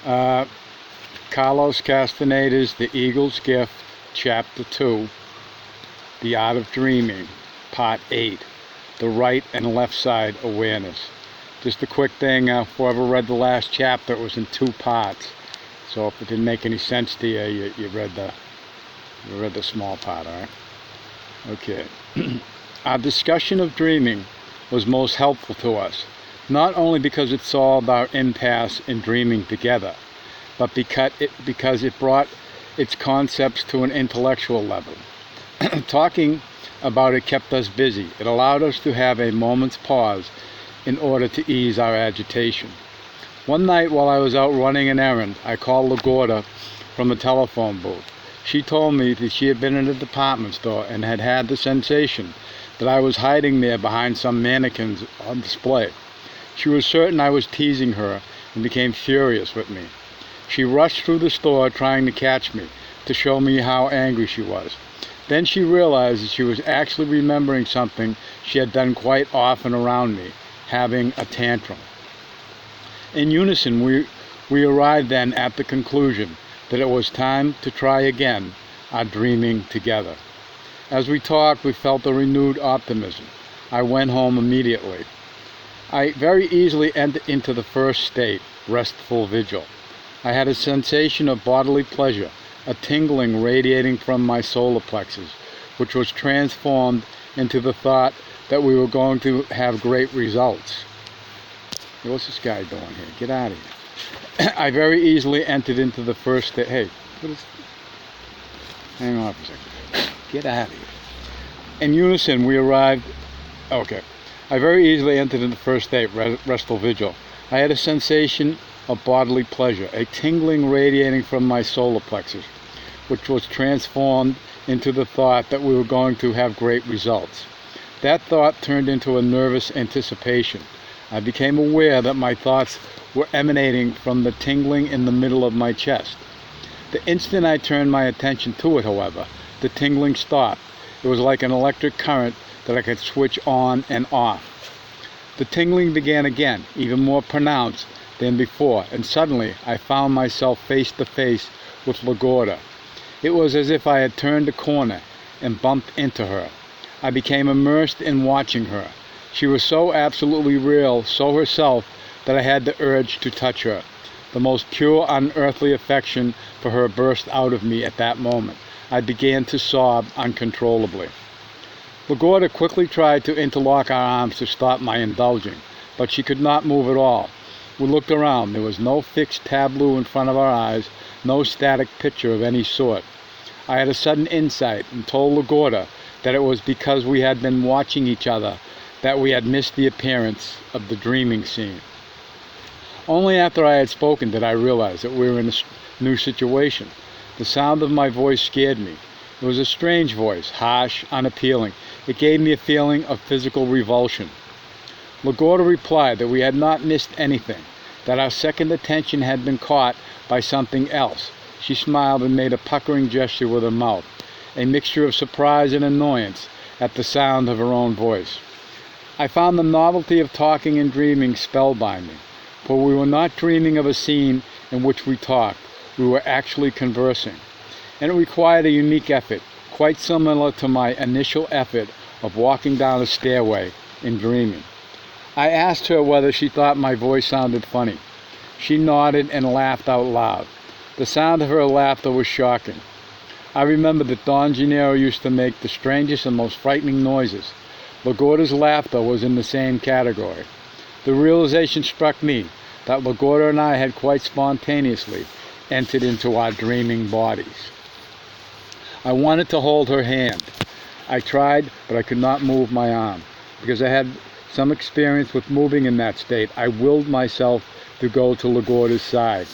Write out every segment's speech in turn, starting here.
Uh, Carlos Castenada's The Eagle's Gift, Chapter 2, The Art of Dreaming, Part 8, The Right and Left Side Awareness. Just a quick thing, whoever read the last chapter, it was in 2 parts. So if it didn't make any sense to you, you read the small part, all right? Okay. Our discussion of dreaming was most helpful to us, not only because it solved our impasse in dreaming together, but because it brought its concepts to an intellectual level. Talking about it kept us busy. It allowed us to have a moment's pause in order to ease our agitation. One night while I was out running an errand, I called LaGuardia from a telephone booth. She told me that she had been in a department store and had had the sensation that I was hiding there behind some mannequins on display. She was certain I was teasing her and became furious with me. She rushed through the store trying to catch me, to show me how angry she was. Then she realized that she was actually remembering something she had done quite often around me, having a tantrum. In unison, we arrived then at the conclusion that it was time to try again our dreaming together. As we talked, we felt a renewed optimism. I went home immediately. I very easily entered into the first state, restful vigil. I had a sensation of bodily pleasure, a tingling radiating from my solar plexus, which was transformed into the thought that we were going to have great results. Hey, what's this guy doing here? Get out of here. I very easily entered into the first state. Hey, hang on for a second. Get out of here. In unison, we arrived. Okay. I very easily entered into the first state, restful vigil. I had a sensation of bodily pleasure, a tingling radiating from my solar plexus, which was transformed into the thought that we were going to have great results. That thought turned into a nervous anticipation. I became aware that my thoughts were emanating from the tingling in the middle of my chest. The instant I turned my attention to it, however, the tingling stopped. It was like an electric current that I could switch on and off. The tingling began again, even more pronounced than before, and suddenly I found myself face to face with LaGuardia. It was as if I had turned a corner and bumped into her. I became immersed in watching her. She was so absolutely real, so herself, that I had the urge to touch her. The most pure, unearthly affection for her burst out of me at that moment. I began to sob uncontrollably. LaGuardia quickly tried to interlock our arms to stop my indulging, but she could not move at all. We looked around. There was no fixed tableau in front of our eyes, no static picture of any sort. I had a sudden insight and told LaGuardia that it was because we had been watching each other that we had missed the appearance of the dreaming scene. Only after I had spoken did I realize that we were in a new situation. The sound of my voice scared me. It was a strange voice, harsh, unappealing. It gave me a feeling of physical revulsion. LaGuardia replied that we had not missed anything, that our second attention had been caught by something else. She smiled and made a puckering gesture with her mouth, a mixture of surprise and annoyance at the sound of her own voice. I found the novelty of talking and dreaming spellbinding, for we were not dreaming of a scene in which we talked. We were actually conversing, and it required a unique effort, quite similar to my initial effort of walking down a stairway in dreaming. I asked her whether she thought my voice sounded funny. She nodded and laughed out loud. The sound of her laughter was shocking. I remembered that Don Gennaro used to make the strangest and most frightening noises. LaGuardia's laughter was in the same category. The realization struck me that LaGuardia and I had quite spontaneously entered into our dreaming bodies. I wanted to hold her hand. I tried, but I could not move my arm. Because I had some experience with moving in that state, I willed myself to go to LaGuardia's side.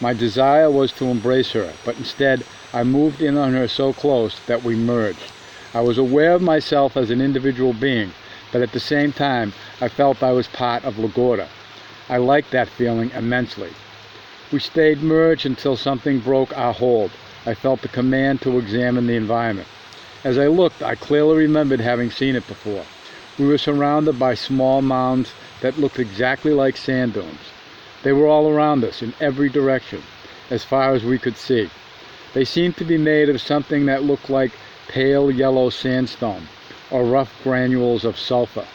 My desire was to embrace her, but instead I moved in on her so close that we merged. I was aware of myself as an individual being, but at the same time I felt I was part of LaGuardia. I liked that feeling immensely. We stayed merged until something broke our hold. I felt the command to examine the environment. As I looked, I clearly remembered having seen it before. We were surrounded by small mounds that looked exactly like sand dunes. They were all around us in every direction, as far as we could see. They seemed to be made of something that looked like pale yellow sandstone or rough granules of sulfur.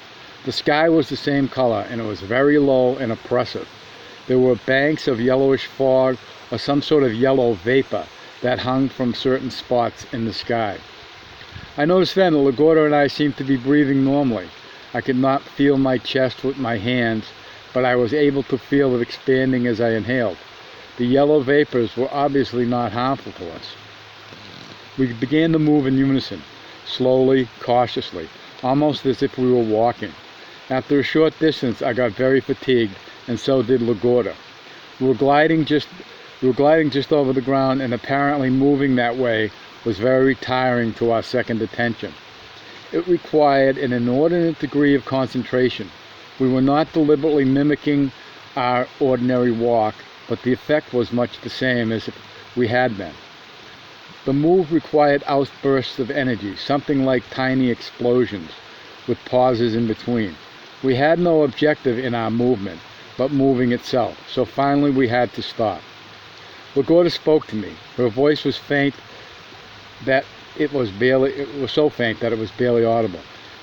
The sky was the same color, and it was very low and oppressive. There were banks of yellowish fog or some sort of yellow vapor that hung from certain spots in the sky. I noticed then that LaGuardia and I seemed to be breathing normally. I could not feel my chest with my hands, but I was able to feel it expanding as I inhaled. The yellow vapors were obviously not harmful to us. We began to move in unison, slowly, cautiously, almost as if we were walking. After a short distance, I got very fatigued, and so did LaGuardia. We were gliding just over the ground, and apparently moving that way was very tiring to our second attention. It required an inordinate degree of concentration. We were not deliberately mimicking our ordinary walk, but the effect was much the same as if we had been. The move required outbursts of energy, something like tiny explosions, with pauses in between. We had no objective in our movement, but moving itself, so finally we had to stop. LaGuardia spoke to me. Her voice was faint that it was so faint that it was barely audible.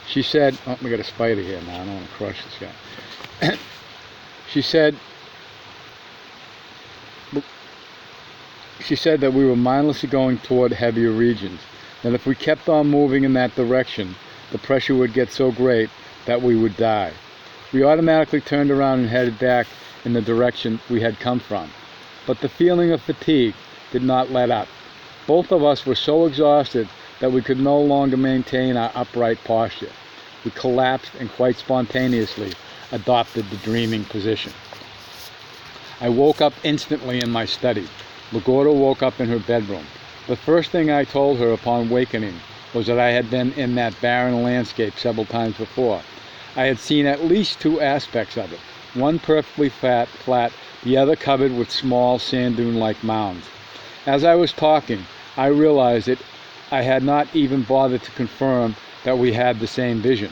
She said, oh, we got a spider here now, I don't want to crush this guy. She said that we were mindlessly going toward heavier regions, that if we kept on moving in that direction, the pressure would get so great that we would die. We automatically turned around and headed back in the direction we had come from. But the feeling of fatigue did not let up. Both of us were so exhausted that we could no longer maintain our upright posture. We collapsed and quite spontaneously adopted the dreaming position. I woke up instantly in my study. LaGuardia woke up in her bedroom. The first thing I told her upon wakening was that I had been in that barren landscape several times before. I had seen at least two aspects of it, one perfectly flat, the other covered with small sand dune-like mounds. As I was talking, I realized that I had not even bothered to confirm that we had the same vision.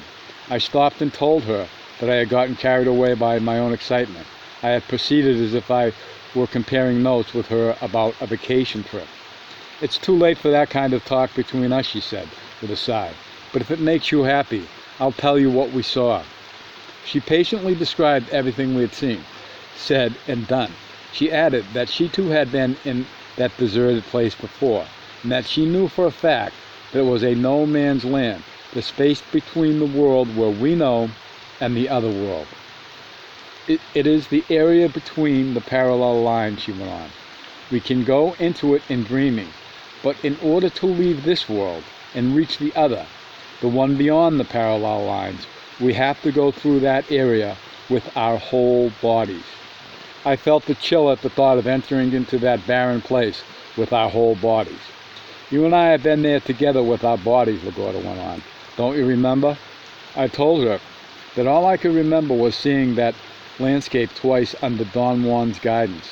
I stopped and told her that I had gotten carried away by my own excitement. I had proceeded as if I were comparing notes with her about a vacation trip. It's too late for that kind of talk between us, she said, with a sigh. But if it makes you happy, I'll tell you what we saw. She patiently described everything we had seen, said, and done. She added that she too had been in that deserted place before, and that she knew for a fact that it was a no man's land, the space between the world where we know and the other world. It is the area between the parallel lines, she went on. We can go into it in dreaming, but in order to leave this world and reach the other, the one beyond the parallel lines, we have to go through that area with our whole bodies. I felt the chill at the thought of entering into that barren place with our whole bodies. You and I have been there together with our bodies, LaGuardia went on. Don't you remember? I told her that all I could remember was seeing that landscape twice under Don Juan's guidance.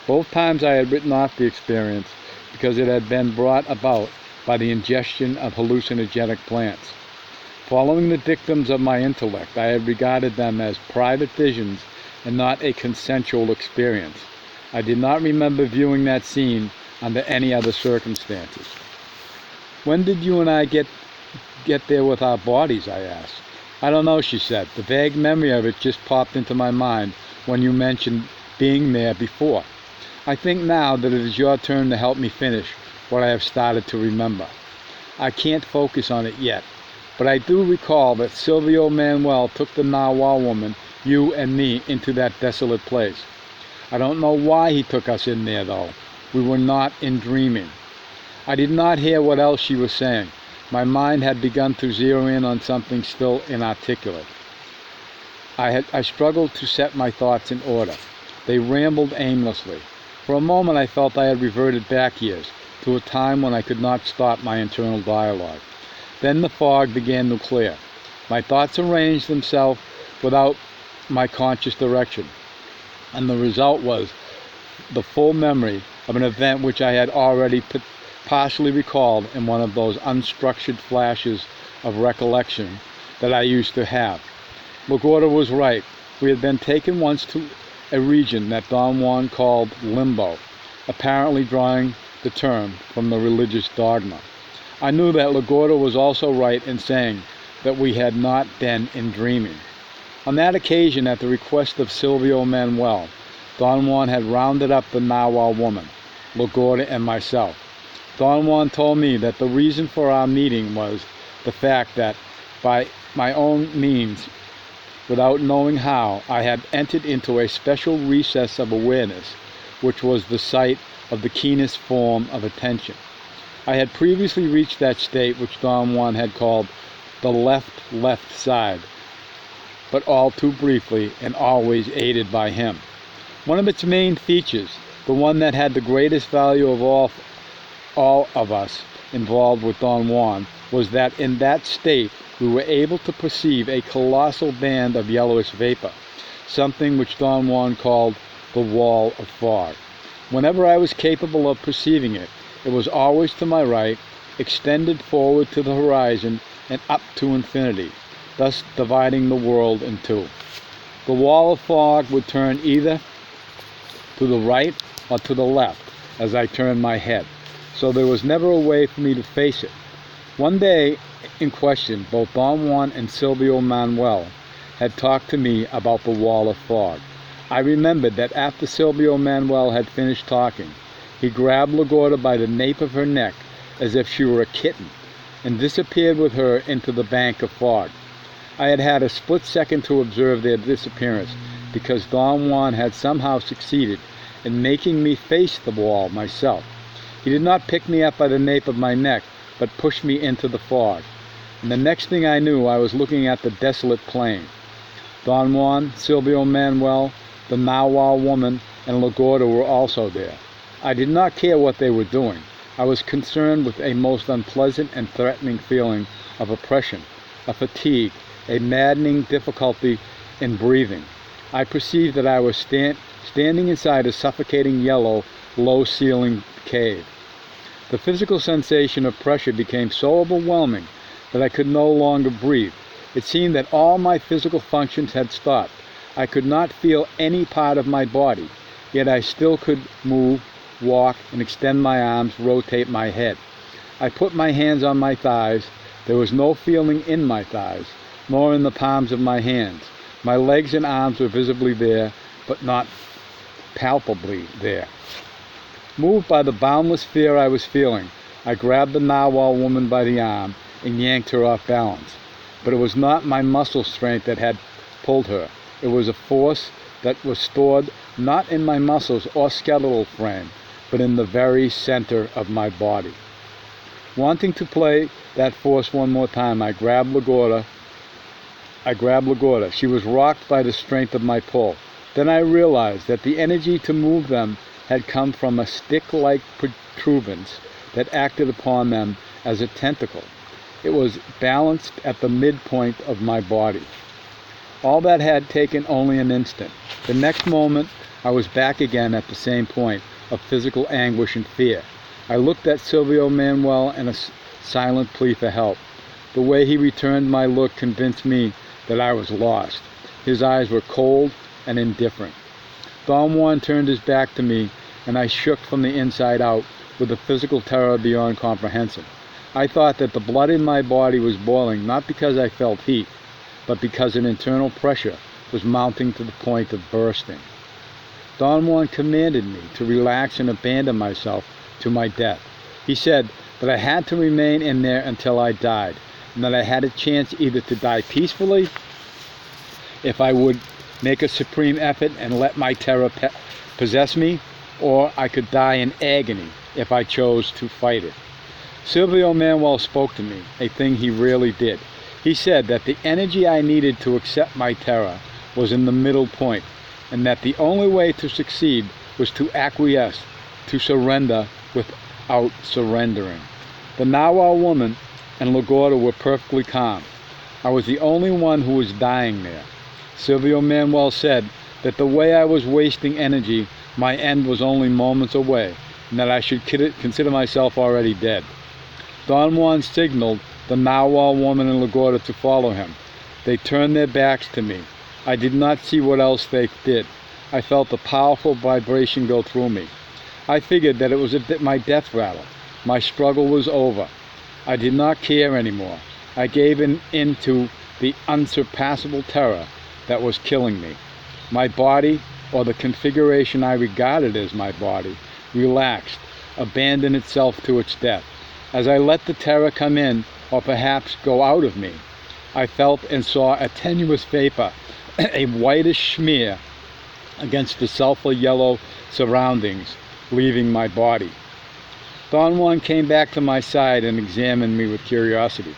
Both times I had written off the experience because it had been brought about by the ingestion of hallucinogenic plants. Following the dictums of my intellect, I had regarded them as private visions and not a consensual experience. I did not remember viewing that scene under any other circumstances. When did you and I get there with our bodies, I asked. I don't know, she said. The vague memory of it just popped into my mind when you mentioned being there before. I think now that it is your turn to help me finish what I have started to remember. I can't focus on it yet, but I do recall that Silvio Manuel took the Narwhal woman, you and me, into that desolate place. I don't know why he took us in there, though. We were not in dreaming. I did not hear what else she was saying. My mind had begun to zero in on something still inarticulate. I struggled to set my thoughts in order. They rambled aimlessly. For a moment I felt I had reverted back years, to a time when I could not stop my internal dialogue. Then the fog began to clear. My thoughts arranged themselves without my conscious direction, and the result was the full memory of an event which I had already partially recalled in one of those unstructured flashes of recollection that I used to have. LaGuardia was right. We had been taken once to a region that Don Juan called limbo, apparently drawing the term from the religious dogma. I knew that LaGuardia was also right in saying that we had not been in dreaming. On that occasion, at the request of Silvio Manuel, Don Juan had rounded up the Nahuatl woman, LaGuardia, and myself. Don Juan told me that the reason for our meeting was the fact that by my own means, without knowing how, I had entered into a special recess of awareness, which was the site of the keenest form of attention. I had previously reached that state which Don Juan had called the left side, but all too briefly and always aided by him. One of its main features, the one that had the greatest value of all of us involved with Don Juan, was that in that state we were able to perceive a colossal band of yellowish vapor, something which Don Juan called the wall of fog. Whenever I was capable of perceiving it, it was always to my right, extended forward to the horizon and up to infinity, thus dividing the world in two. The wall of fog would turn either to the right or to the left as I turned my head, so there was never a way for me to face it. One day in question, both Don Juan and Silvio Manuel had talked to me about the wall of fog. I remembered that after Silvio Manuel had finished talking, he grabbed LaGuardia by the nape of her neck as if she were a kitten and disappeared with her into the bank of fog. I had had a split second to observe their disappearance because Don Juan had somehow succeeded in making me face the wall myself. He did not pick me up by the nape of my neck, but pushed me into the fog. And the next thing I knew, I was looking at the desolate plain. Don Juan, Silvio Manuel, the Nahuatl woman, and LaGuardia were also there. I did not care what they were doing. I was concerned with a most unpleasant and threatening feeling of oppression, of fatigue, a maddening difficulty in breathing. I perceived that I was standing inside a suffocating yellow, low-ceilinged cave. The physical sensation of pressure became so overwhelming that I could no longer breathe. It seemed that all my physical functions had stopped. I could not feel any part of my body, yet I still could move, walk, and extend my arms, rotate my head. I put my hands on my thighs. There was no feeling in my thighs, nor in the palms of my hands. My legs and arms were visibly there, but not palpably there. Moved by the boundless fear I was feeling, I grabbed the Nahuatl woman by the arm and yanked her off balance. But it was not my muscle strength that had pulled her. It was a force that was stored not in my muscles or skeletal frame, but in the very center of my body. Wanting to play that force one more time, I grabbed LaGuardia. She was rocked by the strength of my pull. Then I realized that the energy to move them had come from a stick-like protuberance that acted upon them as a tentacle. It was balanced at the midpoint of my body. All that had taken only an instant. The next moment, I was back again at the same point of physical anguish and fear. I looked at Silvio Manuel in a silent plea for help. The way he returned my look convinced me that I was lost. His eyes were cold and indifferent. Don Juan turned his back to me, and I shook from the inside out with a physical terror beyond comprehension. I thought that the blood in my body was boiling, not because I felt heat, but because an internal pressure was mounting to the point of bursting. Don Juan commanded me to relax and abandon myself to my death. He said that I had to remain in there until I died, and that I had a chance either to die peacefully if I would make a supreme effort and let my terror possess me, or I could die in agony if I chose to fight it. Silvio Manuel spoke to me, a thing he rarely did. He said that the energy I needed to accept my terror was in the middle point, and that the only way to succeed was to acquiesce, to surrender without surrendering. The Nahuatl woman and LaGuardia were perfectly calm. I was the only one who was dying there. Silvio Manuel said that the way I was wasting energy, my end was only moments away, and that I should consider myself already dead. Don Juan signaled the Nahuatl woman and LaGuardia to follow him. They turned their backs to me. I did not see what else they did. I felt a powerful vibration go through me. I figured that it was my death rattle. My struggle was over. I did not care anymore. I gave into the unsurpassable terror that was killing me. My body, or the configuration I regarded as my body, relaxed, abandoned itself to its death. As I let the terror come in, or perhaps go out of me, I felt and saw a tenuous vapor, a whitish smear against the sulfur yellow surroundings, leaving my body. Don Juan came back to my side and examined me with curiosity.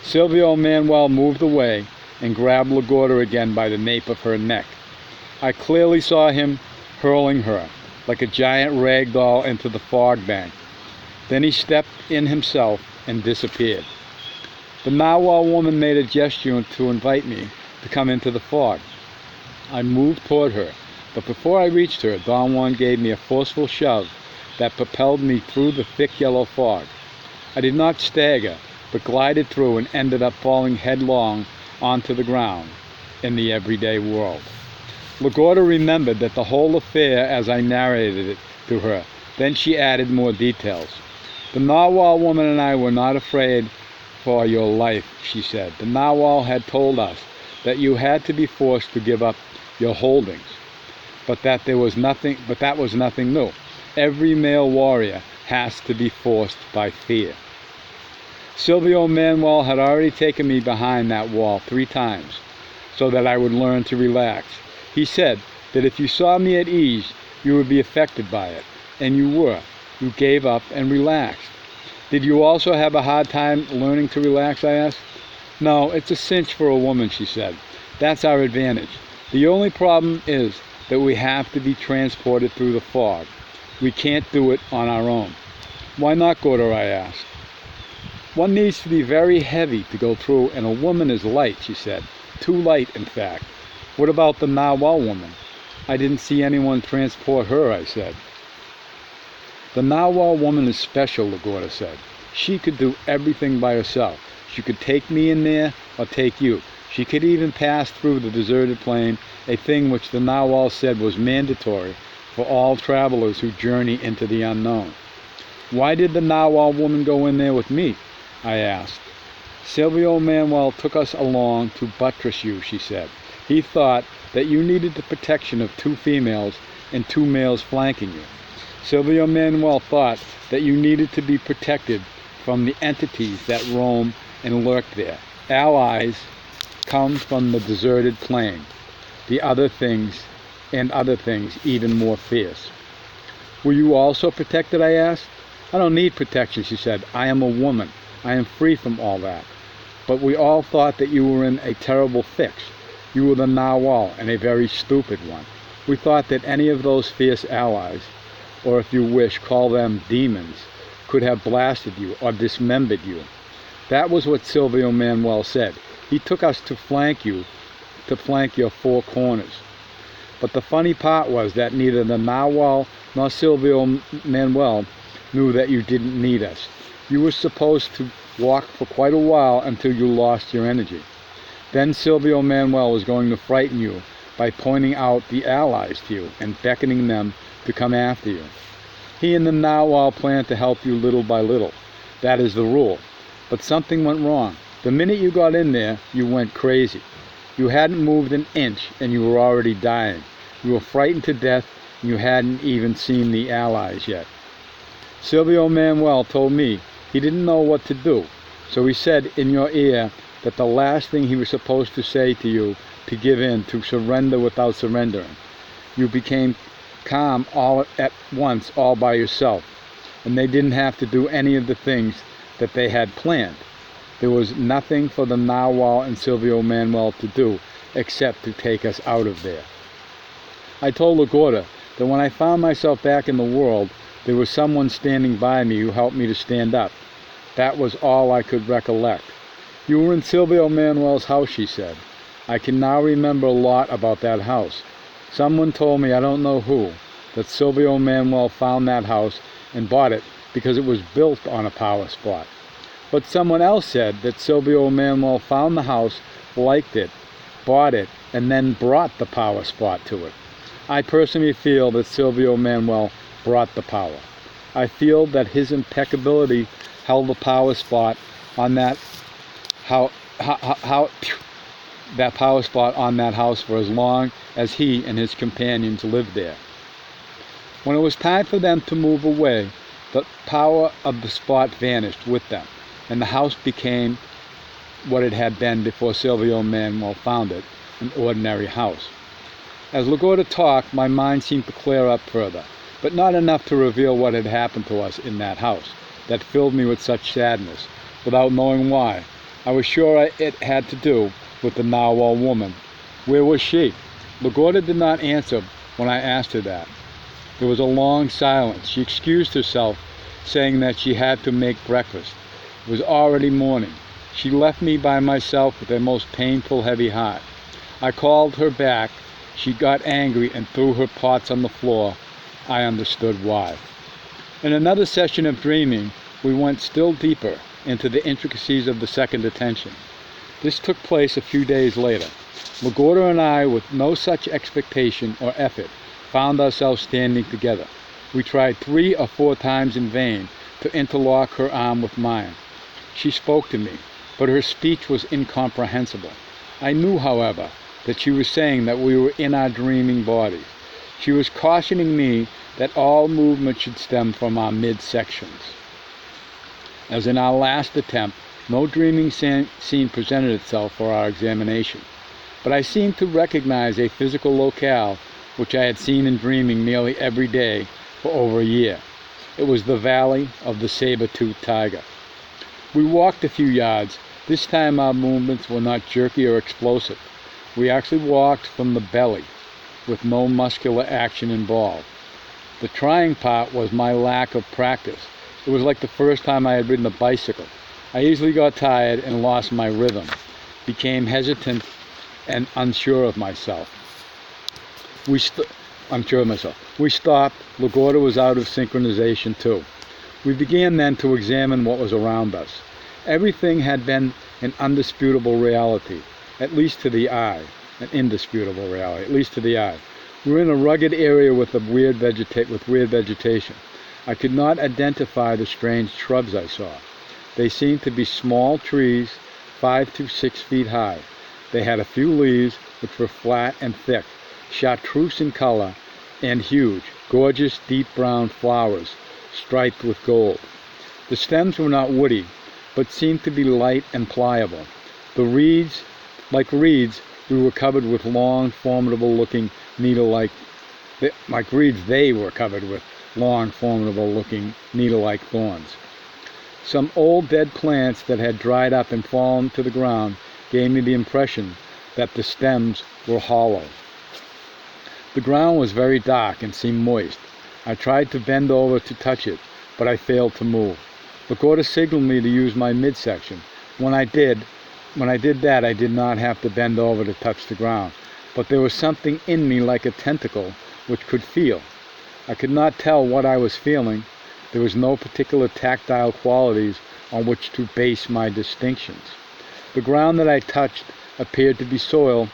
Silvio Manuel moved away and grabbed LaGuardia again by the nape of her neck. I clearly saw him hurling her like a giant rag doll into the fog bank. Then he stepped in himself and disappeared. The narwhal woman made a gesture to invite me to come into the fog. I moved toward her, but before I reached her, Don Juan gave me a forceful shove that propelled me through the thick yellow fog. I did not stagger, but glided through and ended up falling headlong onto the ground in the everyday world. LaGuardia remembered that the whole affair as I narrated it to her. Then she added more details. The narwhal woman and I were not afraid for your life, she said. The narwhal had told us that you had to be forced to give up your holdings, but that was nothing new. Every male warrior has to be forced by fear. Silvio Manuel had already taken me behind that wall 3 times so that I would learn to relax. He said that if you saw me at ease, you would be affected by it, and you were. You gave up and relaxed. Did you also have a hard time learning to relax, I asked. No, it's a cinch for a woman, she said. That's our advantage. The only problem is that we have to be transported through the fog. We can't do it on our own. Why not, Gordo, I asked. One needs to be very heavy to go through, and a woman is light, she said. Too light, in fact. What about the narwhal woman? I didn't see anyone transport her, I said. The narwhal woman is special, LaGuardia said. She could do everything by herself. She could take me in there or take you. She could even pass through the deserted plain, a thing which the narwhal said was mandatory for all travelers who journey into the unknown. Why did the narwhal woman go in there with me? I asked. Silvio Manuel took us along to buttress you, she said. He thought that you needed the protection of 2 females and 2 males flanking you. Silvio Manuel thought that you needed to be protected from the entities that roam and lurk there. Allies come from the deserted plain. The other things even more fierce. Were you also protected, I asked. I don't need protection, she said. I am a woman. I am free from all that. But we all thought that you were in a terrible fix. You were the narwhal, and a very stupid one. We thought that any of those fierce allies, or if you wish, call them demons, could have blasted you or dismembered you. That was what Silvio Manuel said. He took us to flank your 4 corners. But the funny part was that neither the narwhal nor Silvio Manuel knew that you didn't need us. You were supposed to walk for quite a while until you lost your energy. Then Silvio Manuel was going to frighten you by pointing out the allies to you and beckoning them to come after you. He and the narwhal planned to help you little by little. That is the rule. But something went wrong. The minute you got in there, you went crazy. You hadn't moved an inch and you were already dying. You were frightened to death and you hadn't even seen the allies yet. Silvio Manuel told me he didn't know what to do, so he said in your ear that the last thing he was supposed to say to you to give in, to surrender without surrendering. You became calm all at once, all by yourself, and they didn't have to do any of the things that they had planned. There was nothing for the narwhal and Silvio Manuel to do except to take us out of there. I told LaGuardia that when I found myself back in the world, there was someone standing by me who helped me to stand up. That was all I could recollect. You were in Silvio Manuel's house, she said. I can now remember a lot about that house. Someone told me, I don't know who, that Silvio Manuel found that house and bought it because it was built on a power spot. But someone else said that Silvio Manuel found the house liked it, bought it, and then brought the power spot to it. I personally feel that Silvio Manuel brought the power. I feel that his impeccability held the power spot on that that power spot on that house for as long as he and his companions lived there. When it was time for them to move away, the power of the spot vanished with them, and the house became what it had been before Silvio Manuel found it, an ordinary house. As LaGuardia talked, my mind seemed to clear up further, but not enough to reveal what had happened to us in that house that filled me with such sadness, without knowing why. I was sure it had to do with the narwhal woman. Where was she? LaGuardia did not answer when I asked her that. There was a long silence. She excused herself, saying that she had to make breakfast. It was already morning. She left me by myself with a most painful, heavy heart. I called her back. She got angry and threw her pots on the floor. I understood why. In another session of dreaming, we went still deeper into the intricacies of the second attention. This took place a few days later. LaGuardia and I, with no such expectation or effort, found ourselves standing together. We tried 3 or 4 times in vain to interlock her arm with mine. She spoke to me, but her speech was incomprehensible. I knew, however, that she was saying that we were in our dreaming bodies. She was cautioning me that all movement should stem from our midsections. As in our last attempt, no dreaming scene presented itself for our examination, but I seemed to recognize a physical locale which I had seen in dreaming nearly every day for over a year. It was the valley of the saber-toothed tiger. We walked a few yards. This time our movements were not jerky or explosive. We actually walked from the belly, with no muscular action involved. The trying part was my lack of practice. It was like the first time I had ridden a bicycle. I easily got tired and lost my rhythm, became hesitant and unsure of myself. We stopped. LaGuardia was out of synchronization too. We began then to examine what was around us. Everything had been an indisputable reality, at least to the eye. An indisputable reality, at least to the eye. We were in a rugged area with weird vegetation. I could not identify the strange shrubs I saw. They seemed to be small trees, 5 to 6 feet high. They had a few leaves which were flat and thick, chartreuse in color, and huge, gorgeous deep brown flowers striped with gold. The stems were not woody, but seemed to be light and pliable. Like reeds, we were covered with long, formidable-looking needle-like. They were covered with long, formidable-looking needle-like thorns. Some old dead plants that had dried up and fallen to the ground gave me the impression that the stems were hollow. The ground was very dark and seemed moist. I tried to bend over to touch it, but I failed to move. LaGuardia signaled me to use my midsection. When I did that, I did not have to bend over to touch the ground, but there was something in me like a tentacle which could feel. I could not tell what I was feeling. There was no particular tactile qualities on which to base my distinctions. The ground that I touched appeared to be soil,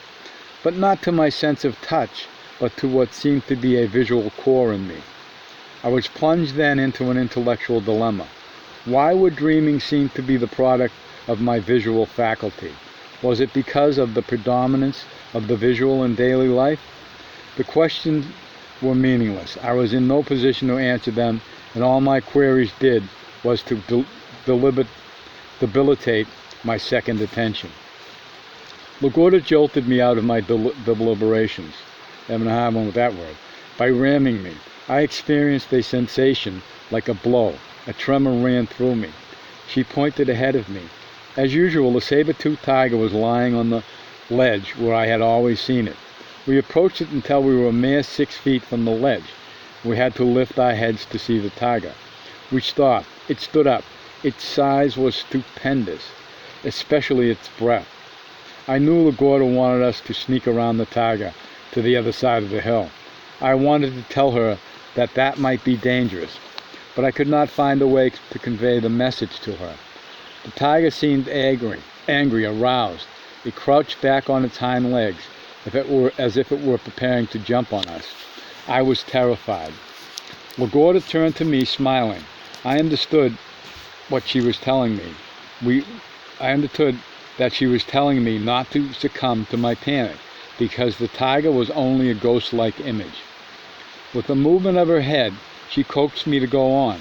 but not to my sense of touch, but to what seemed to be a visual core in me. I was plunged then into an intellectual dilemma. Why would dreaming seem to be the product of my visual faculty? Was it because of the predominance of the visual in daily life? The questions were meaningless. I was in no position to answer them, and all my queries did was to debilitate my second attention. LaGuardia jolted me out of my deliberations, having a hard one with that word, by ramming me. I experienced a sensation like a blow. A tremor ran through me. She pointed ahead of me. As usual, the saber-toothed tiger was lying on the ledge where I had always seen it. We approached it until we were a mere 6 feet from the ledge. We had to lift our heads to see the tiger. We stopped. It stood up. Its size was stupendous, especially its breadth. I knew LaGuardia wanted us to sneak around the tiger to the other side of the hill. I wanted to tell her that that might be dangerous, but I could not find a way to convey the message to her. The tiger seemed angry, aroused. It crouched back on its hind legs, as if it were preparing to jump on us. I was terrified. LaGuardia turned to me, smiling. I understood what she was telling me. I understood that she was telling me not to succumb to my panic, because the tiger was only a ghost-like image. With a movement of her head, she coaxed me to go on.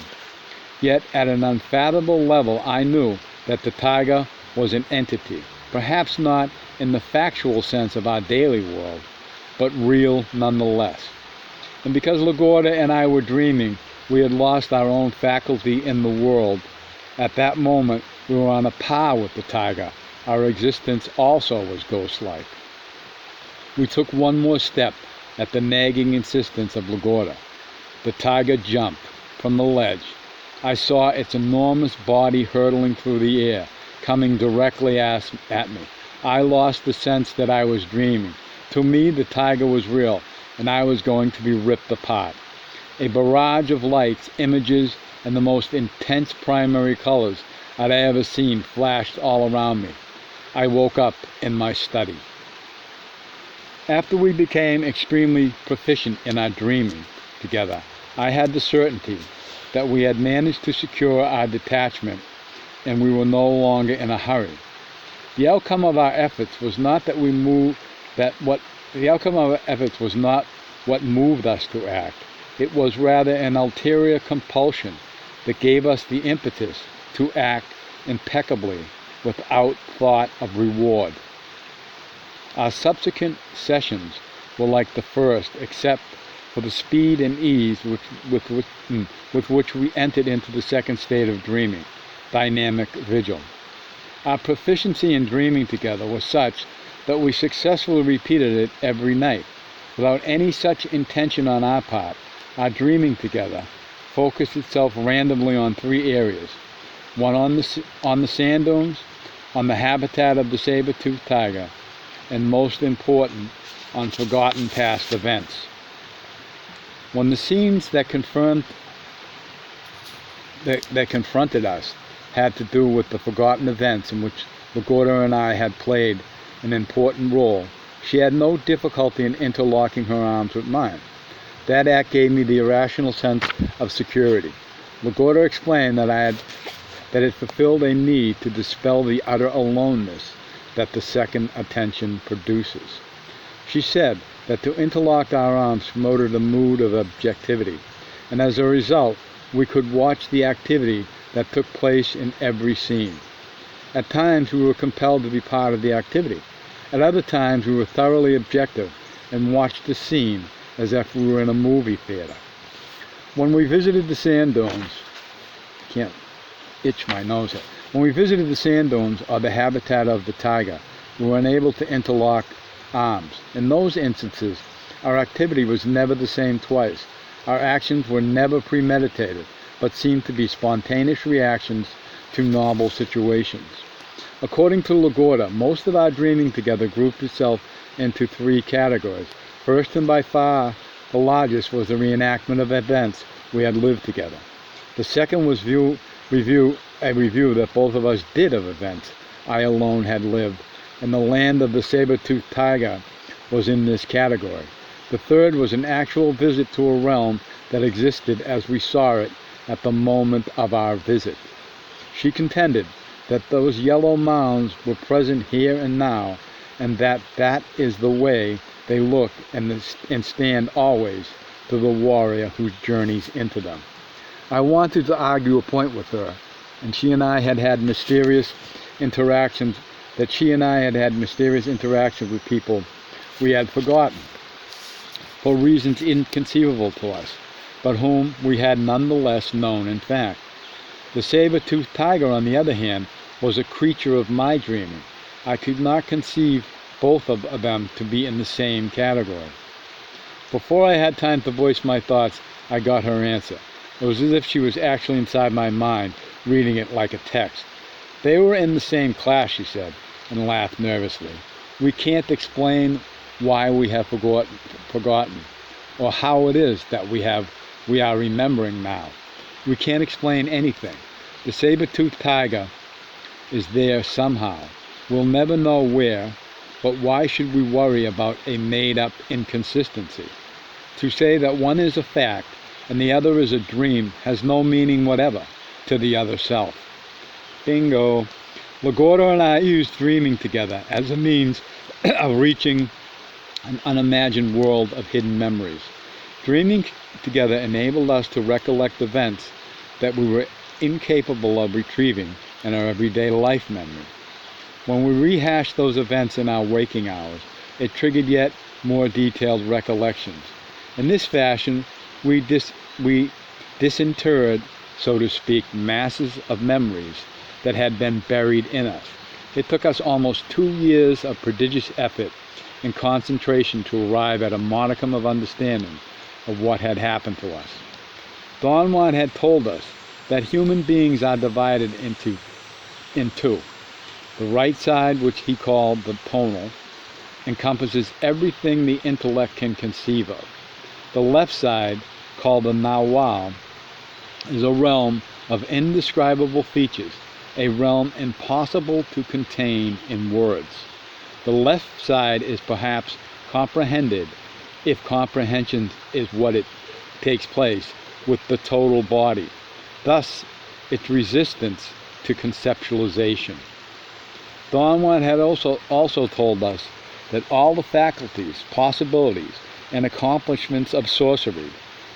Yet, at an unfathomable level, I knew that the tiger was an entity, perhaps not in the factual sense of our daily world, but real nonetheless. And because LaGuardia and I were dreaming, we had lost our own faculty in the world. At that moment, we were on a par with the tiger. Our existence also was ghost-like. We took one more step at the nagging insistence of LaGuardia. The tiger jumped from the ledge. I saw its enormous body hurtling through the air, coming directly at me. I lost the sense that I was dreaming. To me, the tiger was real, and I was going to be ripped apart. A barrage of lights, images, and the most intense primary colors I'd ever seen flashed all around me. I woke up in my study. After we became extremely proficient in our dreaming together, I had the certainty that we had managed to secure our detachment and we were no longer in a hurry. The outcome of our efforts was not what moved us to act. It was rather an ulterior compulsion that gave us the impetus to act impeccably without thought of reward. Our subsequent sessions were like the first, except for the speed and ease with which we entered into the second state of dreaming, dynamic vigil. Our proficiency in dreaming together was such that we successfully repeated it every night. Without any such intention on our part, our dreaming together focused itself randomly on three areas: one on the sand dunes, on the habitat of the saber-toothed tiger, and most important, on forgotten past events. When the scenes that confronted us had to do with the forgotten events in which LaGuardia and I had played an important role, she had no difficulty in interlocking her arms with mine. That act gave me the irrational sense of security. LaGuardia explained that it fulfilled a need to dispel the utter aloneness that the second attention produces. She said that to interlock our arms promoted a mood of objectivity, and as a result, we could watch the activity that took place in every scene. At times, we were compelled to be part of the activity. At other times, we were thoroughly objective and watched the scene as if we were in a movie theater. When we visited the sand dunes, can't itch my nose here. When we visited the sand dunes or the habitat of the tiger, we were unable to interlock arms. In those instances, our activity was never the same twice. Our actions were never premeditated, but seemed to be spontaneous reactions to novel situations. According to LaGuardia, most of our dreaming together grouped itself into three categories. First and by far the largest was the reenactment of events we had lived together. The second was a review that both of us did of events I alone had lived, and the land of the saber-toothed tiger was in this category. The third was an actual visit to a realm that existed as we saw it at the moment of our visit. She contended that those yellow mounds were present here and now, and that is the way they look and stand always to the warrior who journeys into them. I wanted to argue a point with her, and she and I had mysterious interactions with people we had forgotten, for reasons inconceivable to us, but whom we had nonetheless known in fact. The saber-toothed tiger, on the other hand, was a creature of my dreaming. I could not conceive both of them to be in the same category. Before I had time to voice my thoughts, I got her answer. It was as if she was actually inside my mind, reading it like a text. They were in the same class, she said, and laughed nervously. We can't explain why we have forgotten, or how it is that we are remembering now. We can't explain anything. The saber-toothed tiger is there somehow, We'll never know where, but why should we worry about a made-up inconsistency? To say that one is a fact and the other is a dream has no meaning whatever to the other self. Bingo. LaGuardia and I use dreaming together as a means of reaching an unimagined world of hidden memories. Dreaming together enabled us to recollect events that we were incapable of retrieving in our everyday life memory. When we rehashed those events in our waking hours, it triggered yet more detailed recollections. In this fashion, we disinterred, so to speak, masses of memories that had been buried in us. It took us almost 2 years of prodigious effort and concentration to arrive at a modicum of understanding of what had happened to us. Don Juan had told us that human beings are divided in two. The right side, which he called the tonal, encompasses everything the intellect can conceive of. The left side, called the Nawal, is a realm of indescribable features, a realm impossible to contain in words. The left side is perhaps comprehended, if comprehension is what it takes place, with the total body, thus its resistance to conceptualization. Don Juan had also told us that all the faculties, possibilities, and accomplishments of sorcery,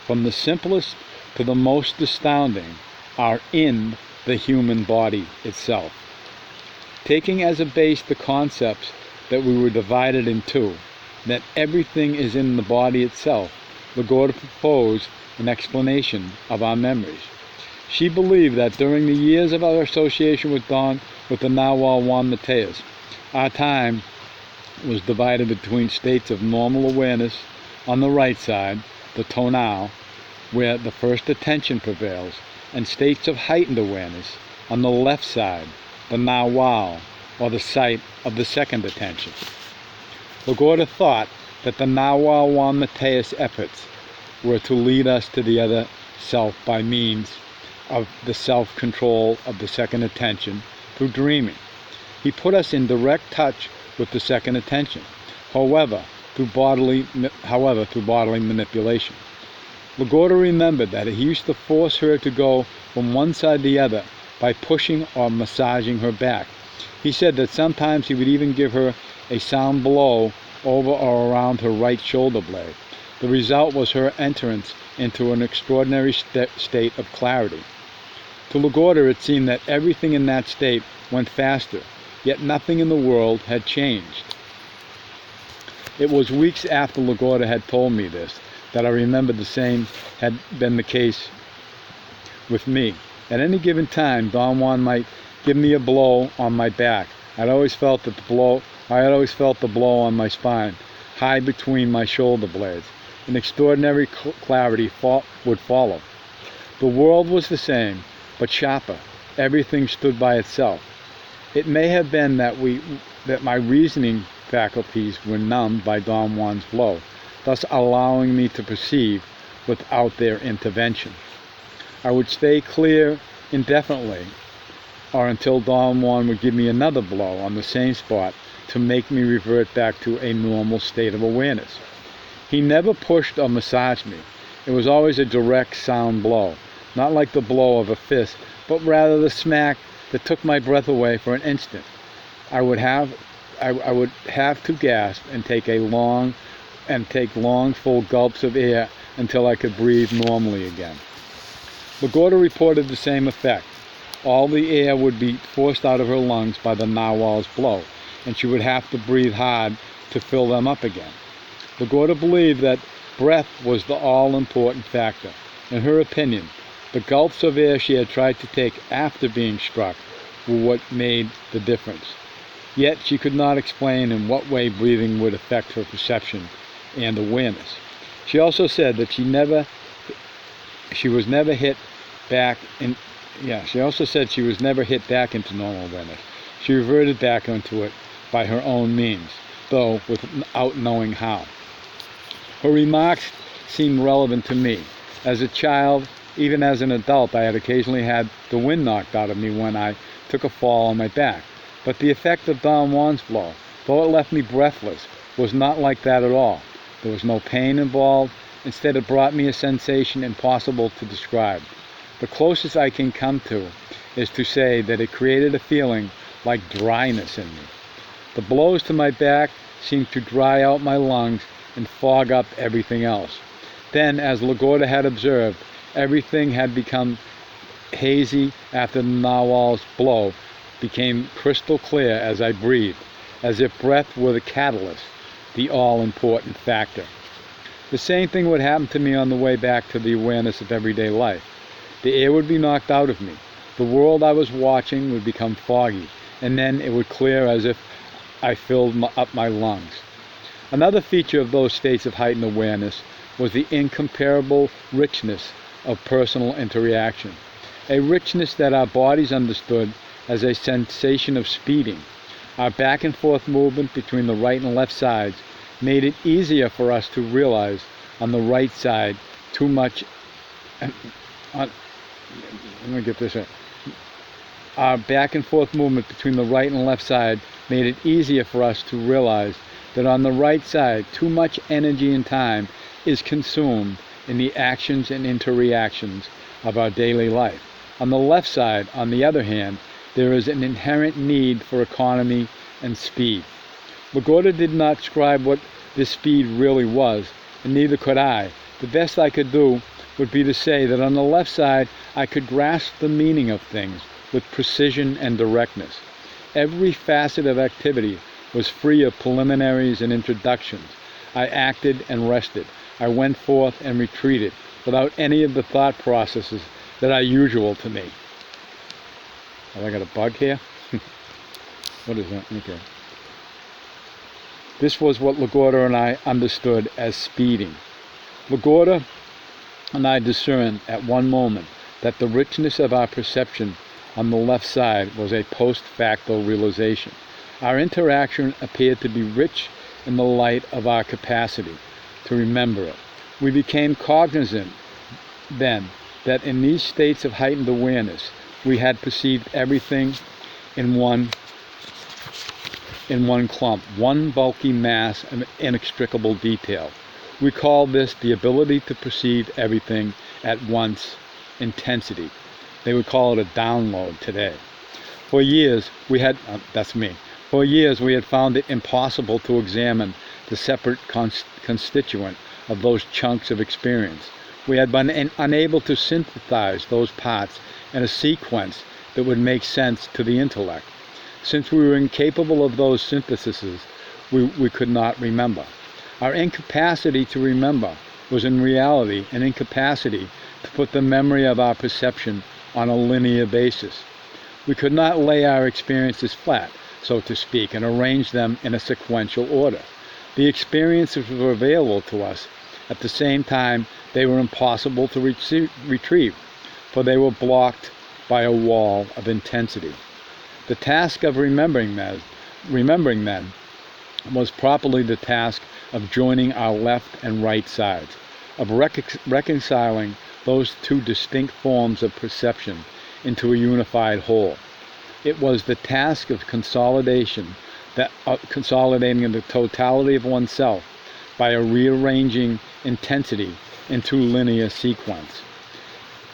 from the simplest to the most astounding, are in the human body itself. Taking as a base the concepts that we were divided in two, that everything is in the body itself, LaGuardia proposed an explanation of our memories. She believed that during the years of our association with the Nawal Juan Mateus, our time was divided between states of normal awareness on the right side, the tonal, where the first attention prevails, and states of heightened awareness on the left side, the Nawal, or the sight of the second attention. LaGuardia thought that the Nawal Juan Mateus efforts were to lead us to the other self by means of the self-control of the second attention through dreaming. He put us in direct touch with the second attention, however, through bodily manipulation. LaGuardia remembered that he used to force her to go from one side to the other by pushing or massaging her back. He said that sometimes he would even give her a sound blow over or around her right shoulder blade. The result was her entrance into an extraordinary state of clarity. To LaGuardia it seemed that everything in that state went faster, yet nothing in the world had changed. It was weeks after LaGuardia had told me this that I remembered the same had been the case with me. At any given time, Don Juan might give me a blow on my back. I had always felt the blow on my spine, high between my shoulder blades. An extraordinary clarity would follow. The world was the same, but sharper. Everything stood by itself. It may have been that my reasoning faculties were numbed by Don Juan's blow, thus allowing me to perceive without their intervention. I would stay clear indefinitely, or until Don Juan would give me another blow on the same spot to make me revert back to a normal state of awareness. He never pushed or massaged me. It was always a direct, sound blow, not like the blow of a fist, but rather the smack that took my breath away for an instant. I would have to gasp and take long, full gulps of air until I could breathe normally again. LaGuardia reported the same effect. All the air would be forced out of her lungs by the Nawal's blow, and she would have to breathe hard to fill them up again. LaGuardia believed that breath was the all-important factor. In her opinion, the gulps of air she had tried to take after being struck were what made the difference. Yet she could not explain in what way breathing would affect her perception and awareness. She also said that she was never hit back into normal awareness. She reverted back into it by her own means, though without knowing how. Her remarks seemed relevant to me. As a child, even as an adult, I had occasionally had the wind knocked out of me when I took a fall on my back. But the effect of Don Juan's flow, though it left me breathless, was not like that at all. There was no pain involved. Instead, it brought me a sensation impossible to describe. The closest I can come to is to say that it created a feeling like dryness in me. The blows to my back seemed to dry out my lungs and fog up everything else. Then, as Lagorda had observed, everything had become hazy after the narwhal's blow became crystal clear as I breathed, as if breath were the catalyst, the all-important factor. The same thing would happen to me on the way back to the awareness of everyday life. The air would be knocked out of me. The world I was watching would become foggy, and then it would clear as if I filled up my lungs. Another feature of those states of heightened awareness was the incomparable richness of personal interaction, a richness that our bodies understood as a sensation of speeding. Our back and forth movement between the right and left sides made it easier for us to realize on the right side too much. Let me get this right. Our back and forth movement between the right and left side made it easier for us to realize that on the right side, too much energy and time is consumed in the actions and interreactions of our daily life. On the left side, on the other hand, there is an inherent need for economy and speed. Lagorda did not describe what this speed really was, and neither could I. The best I could do would be to say that on the left side, I could grasp the meaning of things with precision and directness. Every facet of activity was free of preliminaries and introductions. I acted and rested. I went forth and retreated without any of the thought processes that are usual to me. Have I got a bug here? What is that? Okay. This was what Lagorda and I understood as speeding. Lagorda and I discerned at one moment that the richness of our perception on the left side was a post facto realization. Our interaction appeared to be rich in the light of our capacity to remember it. We became cognizant then that in these states of heightened awareness, we had perceived everything in one clump, one bulky mass of inextricable detail. We call this the ability to perceive everything at once, intensity. They would call it a download today. For years, we had found it impossible to examine the separate constituent of those chunks of experience. We had been unable to synthesize those parts in a sequence that would make sense to the intellect. Since we were incapable of those syntheses, we could not remember. Our incapacity to remember was in reality an incapacity to put the memory of our perception on a linear basis. We could not lay our experiences flat, so to speak, and arrange them in a sequential order. The experiences were available to us. At the same time, they were impossible to retrieve, for they were blocked by a wall of intensity. The task of remembering then was properly the task of joining our left and right sides, of reconciling those two distinct forms of perception into a unified whole. It was the task of consolidating the totality of oneself by a rearranging intensity into linear sequence.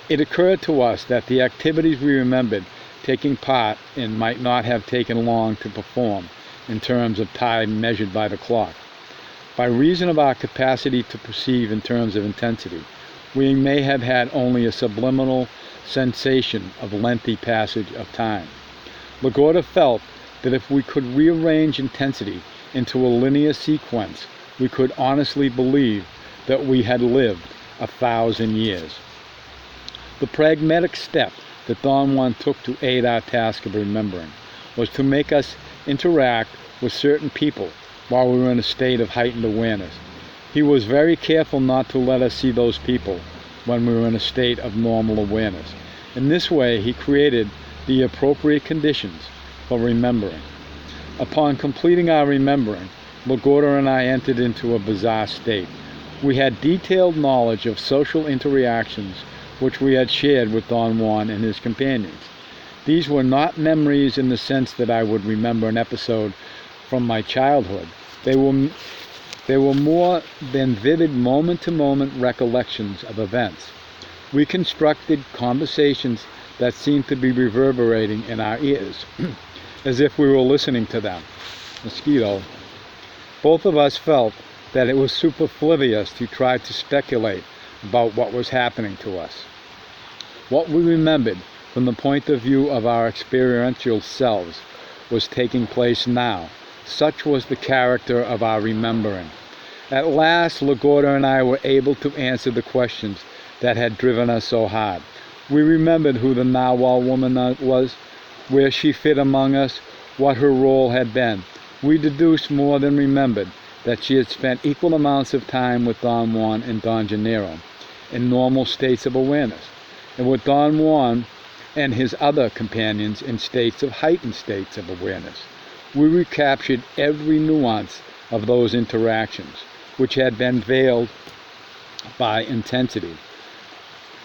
It occurred to us that the activities we remembered taking part in might not have taken long to perform in terms of time measured by the clock. By reason of our capacity to perceive in terms of intensity, we may have had only a subliminal sensation of lengthy passage of time. Lagorda felt that if we could rearrange intensity into a linear sequence, we could honestly believe that we had lived 1,000 years. The pragmatic step that Don Juan took to aid our task of remembering was to make us interact with certain people while we were in a state of heightened awareness. He was very careful not to let us see those people when we were in a state of normal awareness. In this way, he created the appropriate conditions for remembering. Upon completing our remembering, Lagorda and I entered into a bizarre state. We had detailed knowledge of social interactions which we had shared with Don Juan and his companions. These were not memories in the sense that I would remember an episode from my childhood. They were more than vivid moment-to-moment recollections of events. We constructed conversations that seemed to be reverberating in our ears, as if we were listening to them. Mosquito. Both of us felt that it was superfluous to try to speculate about what was happening to us. What we remembered from the point of view of our experiential selves was taking place now. Such was the character of our remembering. At last, LaGorda and I were able to answer the questions that had driven us so hard. We remembered who the Narwhal woman was, where she fit among us, what her role had been. We deduced more than remembered that she had spent equal amounts of time with Don Juan and Don Gennaro in normal states of awareness, and with Don Juan and his other companions in heightened states of awareness. We recaptured every nuance of those interactions, which had been veiled by intensity.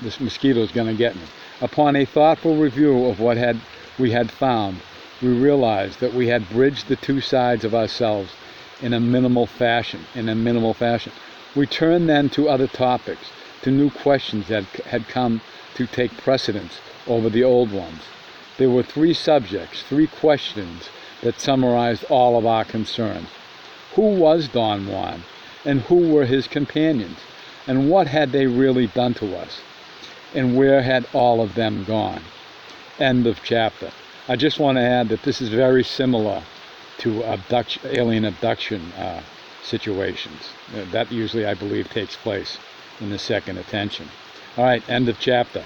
This mosquito's going to get me. Upon a thoughtful review of what we had found, we realized that we had bridged the two sides of ourselves in a minimal fashion. We turned then to other topics, to new questions that had come to take precedence over the old ones. There were three subjects, three questions that summarized all of our concerns. Who was Don Juan, and who were his companions, and what had they really done to us, and where had all of them gone? End of chapter. I just want to add that this is very similar to alien abduction situations. That usually, I believe, takes place in the second attention. All right, end of chapter.